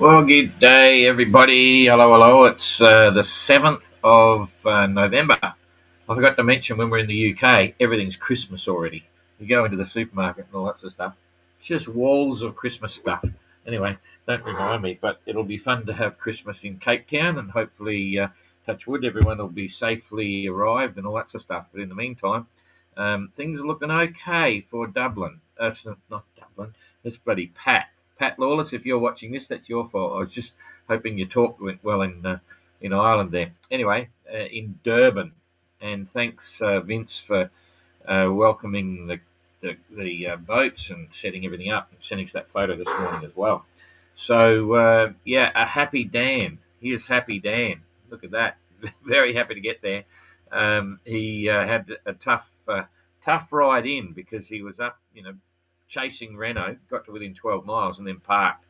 Well, good day, everybody. Hello, hello. It's the 7th of November. I forgot to mention when we're in the UK, everything's Christmas already. You go into the supermarket and all that sort of stuff. It's just walls of Christmas stuff. Anyway, don't remind me, but it'll be fun to have Christmas in Cape Town and hopefully, touch wood, everyone will be safely arrived and all that sort of stuff. But in the meantime, things are looking okay for Dublin. It's not Dublin, it's bloody Pat Lawless, if you're watching this, that's your fault. I was just hoping your talk went well in Ireland there. Anyway, in Durban, and thanks Vince for welcoming the boats and setting everything up and sending us that photo this morning as well. So yeah, a happy Dan. Here's happy Dan. Look at that. Very happy to get there. He had a tough ride in because he was up, chasing Renault, got to within 12 miles and then parked.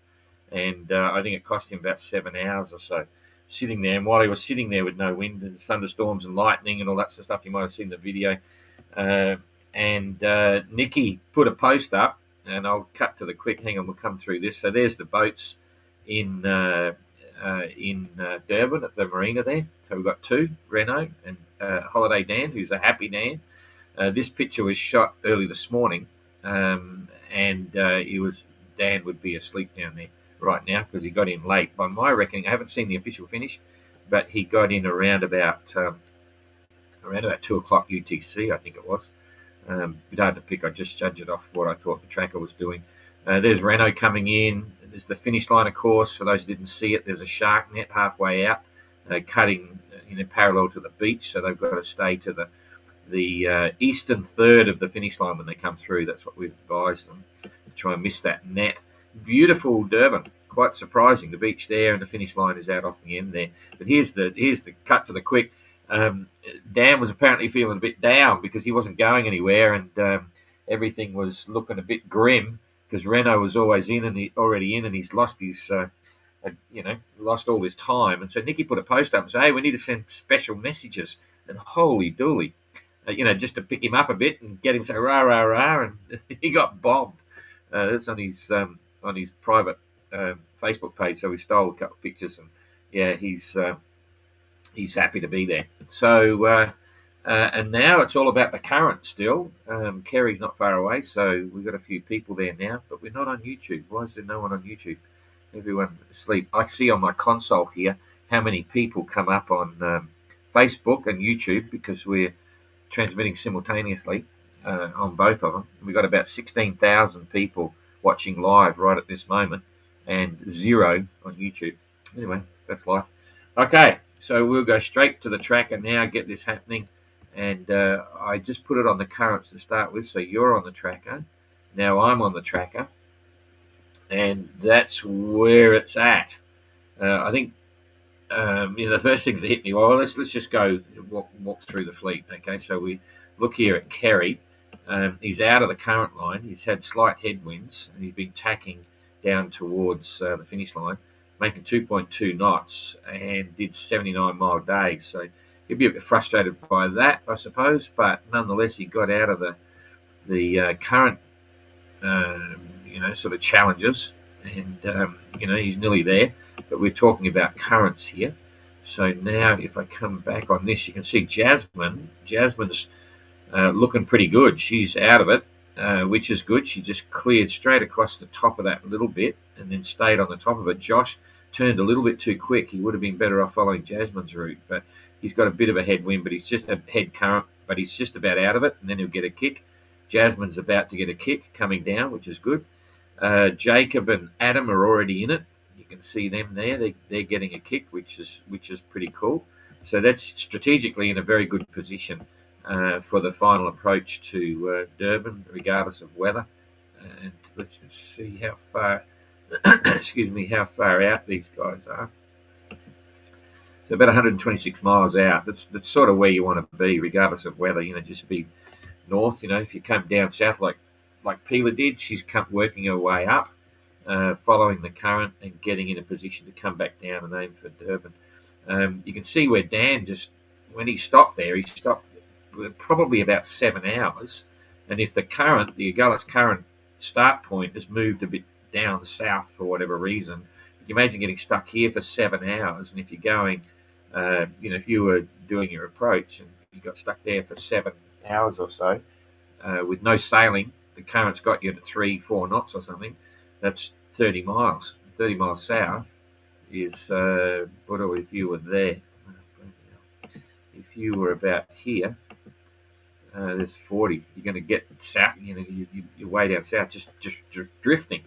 And I think it cost him about 7 hours or so sitting there. And while he was sitting there with no wind and thunderstorms and lightning and all that sort of stuff, you might have seen the video. And Nikki put a post up, and I'll cut to the quick. Hang on, we'll come through this. So there's the boats in Durban at the marina there. So we've got two, Renault and Holiday Dan, who's a happy Dan. This picture was shot early this morning. And Dan would be asleep down there right now because he got in late. By my reckoning, I haven't seen the official finish, but he got in around about 2 o'clock UTC, I think it was. Bit hard to pick. I just judge it off what I thought the tracker was doing. There's Renault coming in. There's the finish line, of course. For those who didn't see it, there's a shark net halfway out, cutting parallel to the beach. So they've got to stay to the eastern third of the finish line when they come through. That's what we've advised them, to try and miss that net. Beautiful Durban, quite surprising. The beach there and the finish line is out off the end there. But here's the cut to the quick. Dan was apparently feeling a bit down because he wasn't going anywhere, and everything was looking a bit grim because Renault was always in and already in, and he's lost his lost all his time. And so Nicky put a post up and said, "Hey, we need to send special messages." And holy dooly, just to pick him up a bit and get him to say rah rah rah, and he got bombed. That's on his private Facebook page. So we stole a couple of pictures, and yeah, he's happy to be there. So and now it's all about the current still. Kerry's not far away, so we've got a few people there now, but we're not on YouTube. Why is there no one on YouTube? Everyone asleep. I see on my console here how many people come up on Facebook and YouTube because we're transmitting simultaneously on both of them. We've got about 16,000 people watching live right at this moment and 0 on YouTube. Anyway, that's life. Okay, so we'll go straight to the tracker now, get this happening. And I just put it on the currents to start with. So you're on the tracker. Now I'm on the tracker. And that's where it's at. I think the first things that hit me, well, let's just go walk through the fleet. Okay, so we look here at Kerry. He's out of the current line. He's had slight headwinds, and he's been tacking down towards the finish line, making 2.2 knots, and did 79-mile days. So he'd be a bit frustrated by that, I suppose, but nonetheless, he got out of the current sort of challenges, and he's nearly there. But we're talking about currents here. So now if I come back on this, you can see Jasmine's looking pretty good. She's out of it, which is good. She just cleared straight across the top of that little bit and then stayed on the top of it. Josh turned a little bit too quick. He would have been better off following Jasmine's route, but he's got a bit of a headwind, but he's just a head current, but he's just about out of it, and then he'll get a kick. Jasmine's about to get a kick coming down, which is good. Jacob and Adam are already in it. You can see them there. They're getting a kick, which is pretty cool. So that's strategically in a very good position for the final approach to Durban, regardless of weather. And let's just see how far, how far out these guys are. So about 126 miles out. That's sort of where you want to be, regardless of weather. Just be north. If you come down south like Pila did, she's working her way up, following the current and getting in a position to come back down and aim for Durban. You can see where Dan when he stopped there, he stopped probably about 7 hours. And if the Agulhas current start point has moved a bit down south for whatever reason, you imagine getting stuck here for 7 hours, and if you're going, if you were doing your approach and you got stuck there for 7 hours or so with no sailing, the current's got you to 3-4 knots or something. That's 30 miles. 30 miles south is if you were there. If you were about here, there's 40. You're going to get south. You're way down south, just drifting.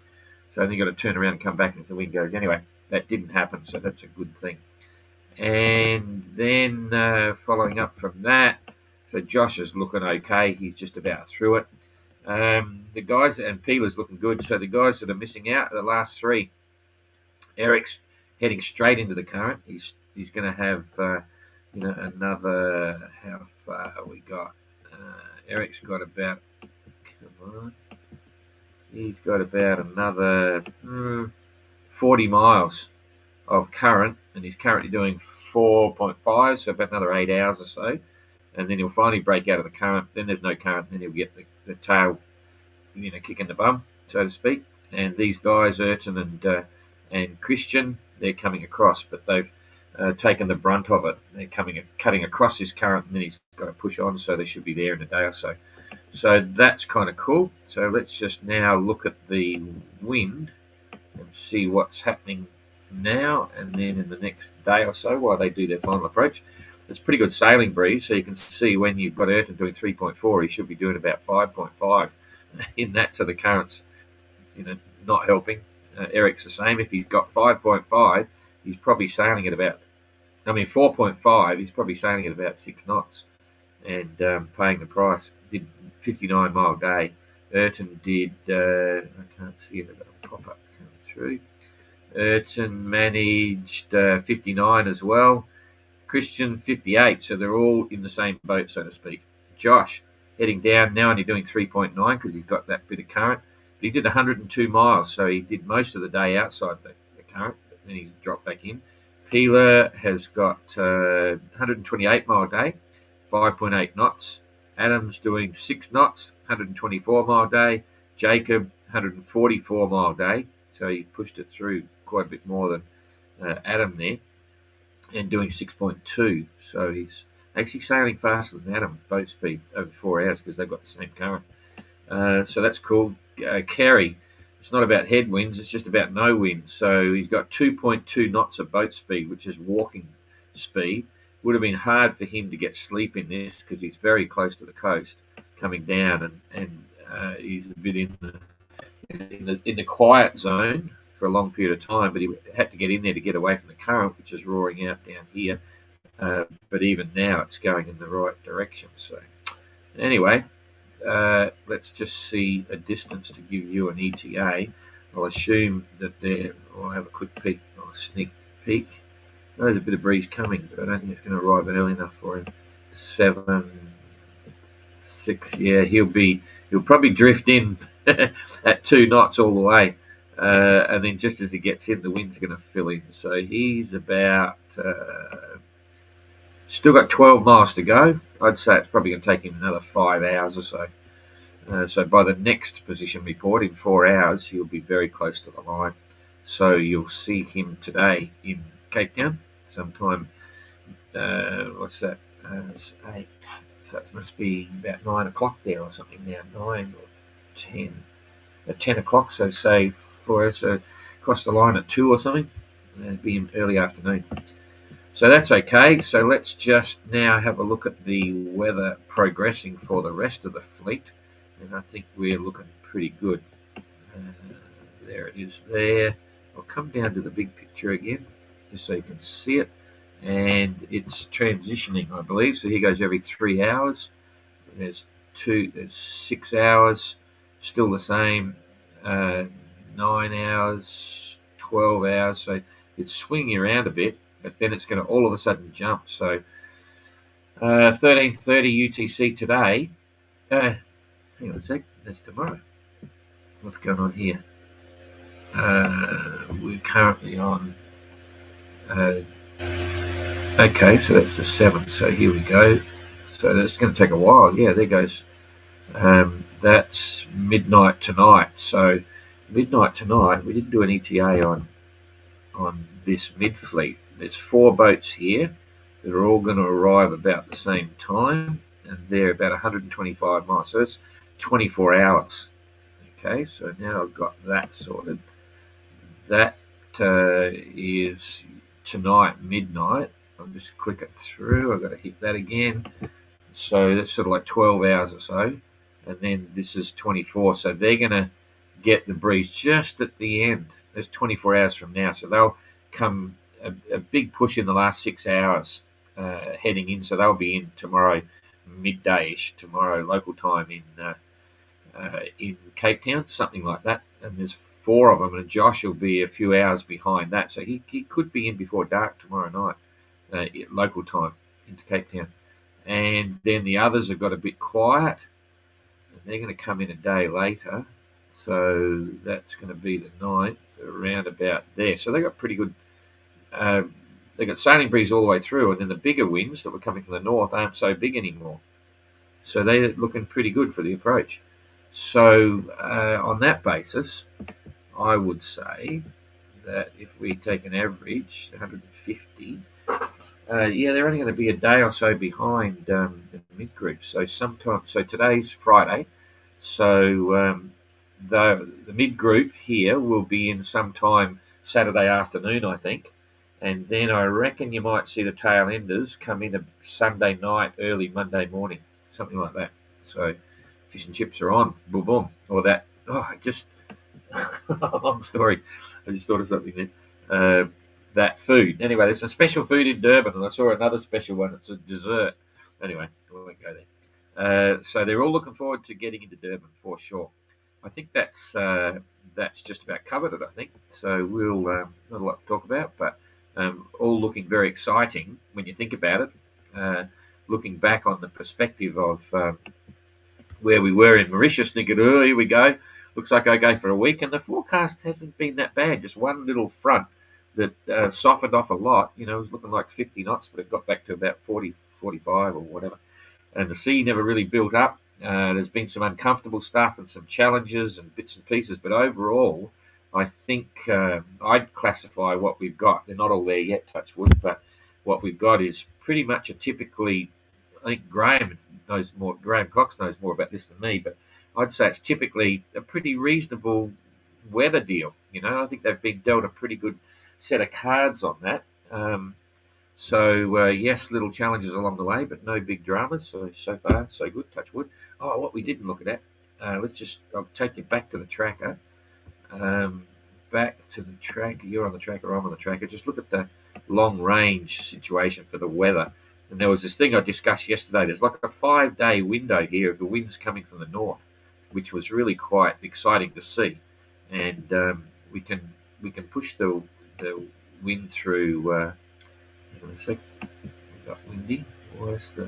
So then you've got to turn around and come back if the wind goes. Anyway, that didn't happen, so that's a good thing. And then following up from that, so Josh is looking okay. He's just about through it. The guys, and Peeler's looking good. So the guys that are missing out are the last three. Eric's heading straight into the current. He's going to have another. How far we got? Eric's got about. Come on. He's got about another 40 miles of current, and he's currently doing 4.5, so about another 8 hours or so. And then he'll finally break out of the current. Then there's no current. Then he'll get the tail, kicking the bum, so to speak. And these guys, Ayrton and Christian, they're coming across, but they've taken the brunt of it. They're cutting across this current, and then he's got to push on, so they should be there in a day or so. So that's kind of cool. So let's just now look at the wind and see what's happening now and then in the next day or so while they do their final approach. It's pretty good sailing breeze, so you can see when you've got Ayrton doing 3.4, he should be doing about 5.5 in that, so the current's not helping. Eric's the same. If he's got 5.5, he's probably sailing at about, 4.5, he's probably sailing at about 6 knots and paying the price. Did 59-mile day. Ayrton did, I can't see it, I've got a pop-up coming through. Ayrton managed 59 as well. Christian 58, so they're all in the same boat, so to speak. Josh heading down now, only doing 3.9 because he's got that bit of current. But he did 102 miles, so he did most of the day outside the current, but then he's dropped back in. Peeler has got 128-mile day, 5.8 knots. Adam's doing 6 knots, 124-mile day. Jacob, 144-mile day, so he pushed it through quite a bit more than Adam there, and doing 6.2. So he's actually sailing faster than Adam, boat speed, over 4 hours because they've got the same current. So that's cool. Carey, it's not about headwinds, it's just about no wind. So he's got 2.2 knots of boat speed, which is walking speed. Would have been hard for him to get sleep in this because he's very close to the coast coming down, and he's a bit in the quiet zone for a long period of time, but he had to get in there to get away from the current, which is roaring out down here. But even now it's going in the right direction. So anyway, let's just see a distance to give you an ETA. I'll assume that I'll have a quick peek, or a sneak peek. There's a bit of breeze coming, but I don't think it's going to arrive early enough for him. 7, 6, yeah, he'll probably drift in at 2 knots all the way. And then just as he gets in, the wind's going to fill in. So he's about, still got 12 miles to go. I'd say it's probably going to take him another 5 hours or so. So by the next position report in 4 hours, he'll be very close to the line. So you'll see him today in Cape Town sometime. What's that? It's 8. So it must be about 9 o'clock there or something now. 9 or 10. At 10 o'clock, so say for us across the line at 2 or something. It'd be in early afternoon. So that's okay. So let's just now have a look at the weather progressing for the rest of the fleet. And I think we're looking pretty good. There it is there. I'll come down to the big picture again, just so you can see it. And it's transitioning, I believe. So here goes every 3 hours. There's 6 hours, still the same. 9 hours, 12 hours. So it's swinging around a bit, but then it's going to all of a sudden jump. So 13:30 UTC today. Hang on a sec. That's tomorrow. What's going on here? We're currently on. Okay, so that's the 7th. So here we go. So that's going to take a while. Yeah, there goes. That's midnight tonight. So midnight tonight. We didn't do an ETA on this mid-fleet. There's 4 boats here that are all going to arrive about the same time, and they're about 125 miles. So it's 24 hours. Okay, so now I've got that sorted. That is tonight, midnight. I'll just click it through. I've got to hit that again. So that's sort of like 12 hours or so. And then this is 24. So they're going to get the breeze just at the end. That's 24 hours from now. So they'll come a big push in the last 6 hours heading in. So they'll be in tomorrow, midday-ish, tomorrow local time in Cape Town, something like that. And there's 4 of them, and Josh will be a few hours behind that. So he could be in before dark tomorrow night, local time, into Cape Town. And then the others have got a bit quiet, and they're going to come in a day later. So that's going to be the 9th, around about there. So they got pretty good. They got sailing breeze all the way through, and then the bigger winds that were coming from the north aren't so big anymore. So they're looking pretty good for the approach. So on that basis, I would say that if we take an average, 150, they're only going to be a day or so behind the mid group. So today's Friday. So the mid group here will be in sometime Saturday afternoon, I think. And then I reckon you might see the tail enders come in a Sunday night, early Monday morning, something like that. So fish and chips are on, boom, boom. Or that, long story. I just thought of something then. That food. Anyway, there's a special food in Durban, and I saw another special one. It's a dessert. Anyway, we won't go there. So they're all looking forward to getting into Durban for sure. I think that's just about covered it, I think. So we'll not a lot to talk about, but all looking very exciting when you think about it. Looking back on the perspective of where we were in Mauritius, thinking, oh, here we go. Looks like I go for a week, and the forecast hasn't been that bad. Just one little front that softened off a lot. It was looking like 50 knots, but it got back to about 40, 45 or whatever. And the sea never really built up. There's been some uncomfortable stuff and some challenges and bits and pieces, but overall, I think I'd classify what we've got. They're not all there yet, touch wood, but what we've got is pretty much a typically, I think Graham Cox knows more about this than me, but I'd say it's typically a pretty reasonable weather deal. I think they've been dealt a pretty good set of cards on that. Yes, little challenges along the way, but no big dramas. So far, so good, touch wood. Oh, what we didn't look at. I'll take you back to the tracker. Back to the tracker. You're on the tracker, I'm on the tracker. Just look at the long range situation for the weather. And there was this thing I discussed yesterday. There's like a 5-day window here of the winds coming from the north, which was really quite exciting to see. And we can push the wind through. Hang on a sec. We got windy. Where's the?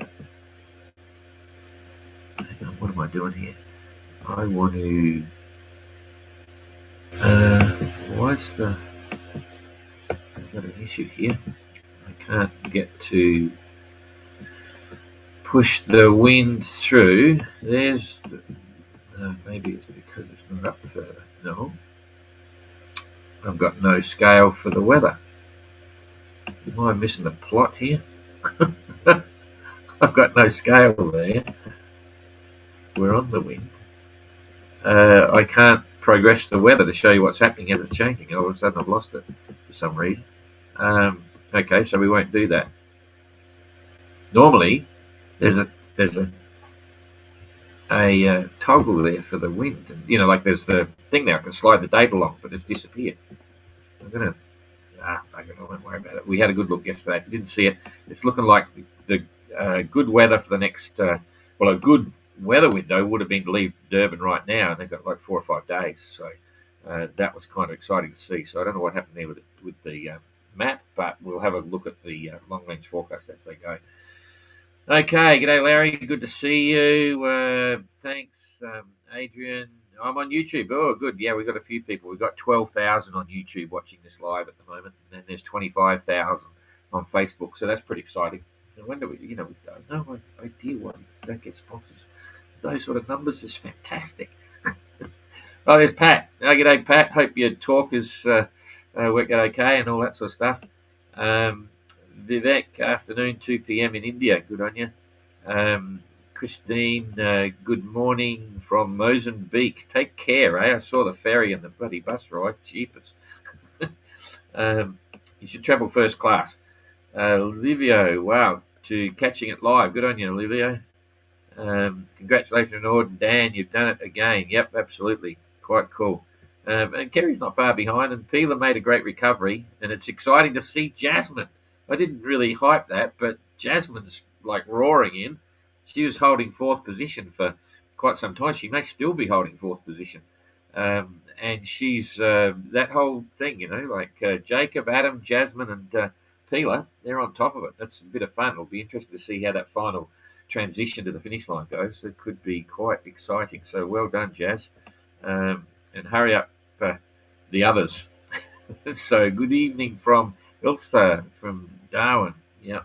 Hang on. What am I doing here? I want to. What's the? I've got an issue here. I can't get to push the wind through. There's maybe it's because it's not up further. No, I've got no scale for the weather. Am I missing the plot here? I've got no scale there. We're on the wind. I can't progress the weather to show you what's happening as it's changing. All of a sudden I've lost it for some reason. Okay, so we won't do that. Normally there's a toggle there for the wind, and like there's the thing there. I can slide the date along, but it's disappeared. I'm gonna I won't worry about it. We had a good look yesterday. If you didn't see it, it's looking like the good weather for the next a good weather window would have been to leave Durban right now, and they've got like 4 or 5 days. So that was kind of exciting to see. So I don't know what happened there with the map, but we'll have a look at the long range forecast as they go. Okay, g'day Larry, good to see you. Thanks, Adrian. I'm on YouTube. Oh, good. Yeah, we've got a few people. We've got 12,000 on YouTube watching this live at the moment, and then there's 25,000 on Facebook. So that's pretty exciting. No wonder we have no idea why we don't get sponsors. Those sort of numbers is fantastic. Oh, there's Pat. Oh, g'day, Pat. Hope your talk is worked out okay and all that sort of stuff. Vivek, afternoon, 2 p.m. in India. Good on you. Christine, good morning from Mozambique. Take care, eh? I saw the ferry and the bloody bus ride. Jeepers. You should travel first class. Livio, wow, to catching it live. Good on you, Livio. Congratulations, Ord and Dan. You've done it again. Yep, absolutely. Quite cool. And Kerry's not far behind, and Peeler made a great recovery, and it's exciting to see Jasmine. I didn't really hype that, but Jasmine's like roaring in. She was holding fourth position for quite some time. She may still be holding fourth position. And she's that whole thing, like Jacob, Adam, Jasmine, and Peeler, they're on top of it. That's a bit of fun. It'll be interesting to see how that final transition to the finish line goes. It could be quite exciting. So well done, Jazz. And hurry up the others. So good evening from Ilsta, from Darwin. Yeah.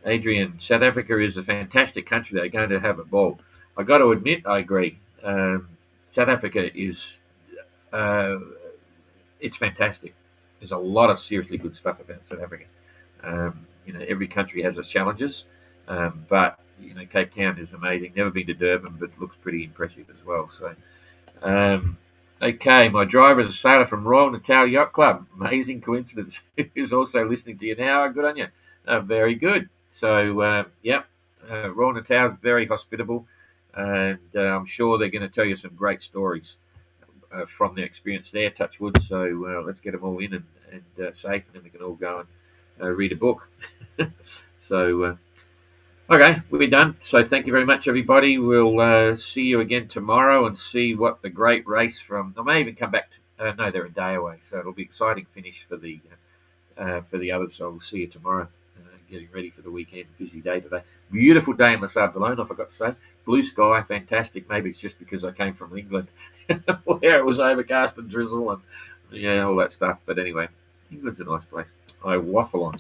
Adrian, South Africa is a fantastic country. They're going to have a ball. I got to admit, I agree. South Africa is, it's fantastic. There's a lot of seriously good stuff about South Africa. Every country has its challenges, but Cape Town is amazing. Never been to Durban, but looks pretty impressive as well. So, okay, my driver is a sailor from Royal Natal Yacht Club. Amazing coincidence. Who's also listening to you now. Good on you. Very good. So, Royal Natal is very hospitable, and I'm sure they're going to tell you some great stories from their experience there, touch wood. So let's get them all in and safe, and then we can all go and read a book. So, okay, we're done. So thank you very much, everybody. We'll see you again tomorrow and see what the great race from. I may even come back. No, they're a day away, so it'll be exciting finish for the others. So we'll see you tomorrow. Getting ready for the weekend. Busy day today. Beautiful day in Les Barcelona, I forgot to say. Blue sky, fantastic. Maybe it's just because I came from England where it was overcast and drizzle and all that stuff. But anyway, England's a nice place. I waffle on.